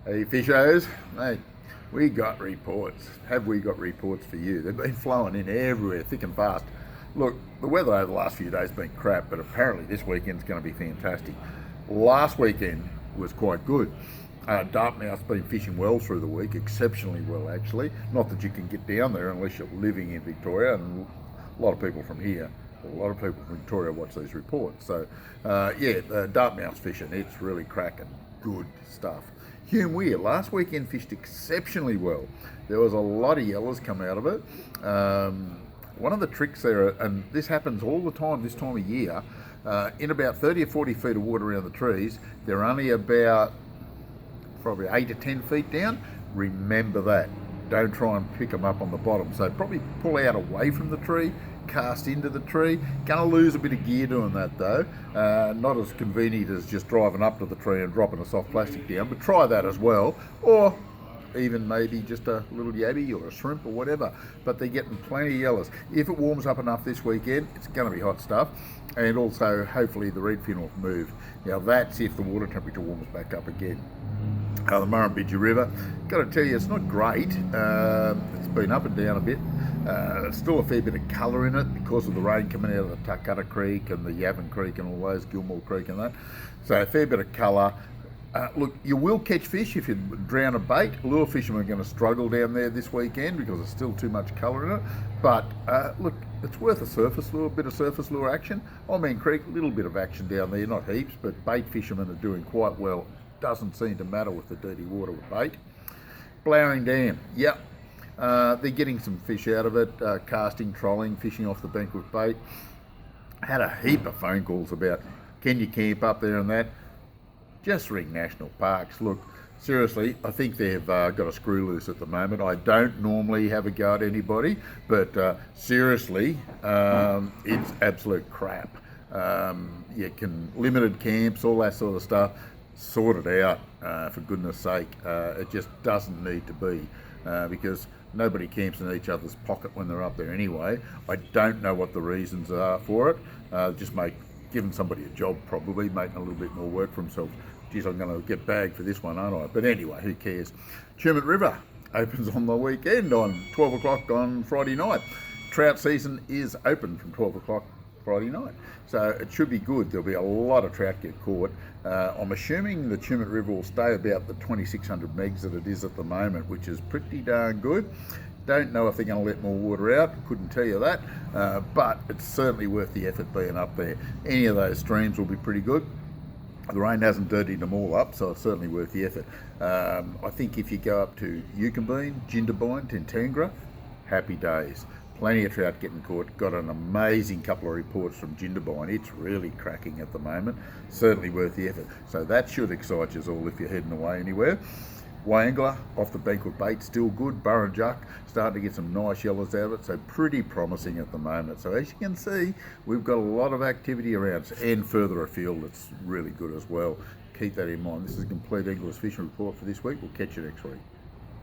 Hey fishers, mate, we got reports. Have we got reports for you? They've been flowing in everywhere, thick and fast. Look, the weather over the last few days has been crap, but apparently this weekend's going to be fantastic. Last weekend was quite good. Dartmouth's been fishing well through the week, exceptionally well actually. Not that you can get down there unless you're living in Victoria, and a lot of people from here, a lot of people from Victoria watch these reports. So Dartmouth's fishing, it's really cracking, good stuff. Hume Weir last weekend fished exceptionally well. There was a lot of yellers come out of it. One of the tricks there, and this happens all the time this time of year, in about 30 or 40 feet of water around the trees, they're only about probably 8 to 10 feet down. Remember that. Don't try and pick them up on the bottom. So probably pull out away from the tree, cast into the tree. Gonna lose a bit of gear doing that though. Not as convenient as just driving up to the tree and dropping a soft plastic down, but try that as well. Or even maybe just a little yabby or a shrimp or whatever. But they're getting plenty of yellers. If it warms up enough this weekend, it's gonna be hot stuff. And also hopefully the redfin will move. Now that's if the water temperature warms back up again. The Murrumbidgee River, got to tell you, it's not great. It's been up and down a bit. Still a fair bit of colour in it because of the rain coming out of the Tuckutta Creek and the Yavin Creek and all those, Gilmore Creek and that. So a fair bit of colour. Look, you will catch fish if you drown a bait. Lure fishermen are going to struggle down there this weekend because there's still too much colour in it. But look, it's worth a surface lure, a bit of surface lure action. Mean Creek, a little bit of action down there, not heaps, but bait fishermen are doing quite well. Doesn't seem to matter with the dirty water with bait. Blowering Dam, yep. They're getting some fish out of it, casting, trolling, fishing off the bank with bait. Had a heap of phone calls about, can you camp up there and that? Just ring National Parks. Look, seriously, I think they've got a screw loose at the moment. I don't normally have a go at anybody, but seriously, it's absolute crap. You can, limited camps, all that sort of stuff, sort it out, for goodness sake. It just doesn't need to be, because nobody camps in each other's pocket when they're up there anyway. I don't know what the reasons are for it. Just giving somebody a job, probably making a little bit more work for themselves. Geez, I'm going to get bagged for this one, aren't I? But anyway, who cares? Tumut River opens on the weekend on 12 o'clock on Friday night. Trout season is open from 12 o'clock Friday night, so it should be good. There'll be a lot of trout get caught. I'm assuming the Tumut River will stay about the 2600 megs that it is at the moment, which is pretty darn good. Don't know if they're going to let more water out, couldn't tell you that, but it's certainly worth the effort being up there. Any of those streams will be pretty good. The rain hasn't dirtied them all up, so it's certainly worth the effort. I think if you go up to Yukonbean, Jindabyne, Tintangra, happy days. Plenty of trout getting caught. Got an amazing couple of reports from Jindabyne. It's really cracking at the moment. Certainly worth the effort. So that should excite you all if you're heading away anywhere. Wangler off the bank with bait, still good. Burrinjuck starting to get some nice yellers out of it, so pretty promising at the moment. So as you can see, we've got a lot of activity around, and further afield it's really good as well. Keep that in mind. This is a Compleat Angler's Fishing Report for this week. We'll catch you next week.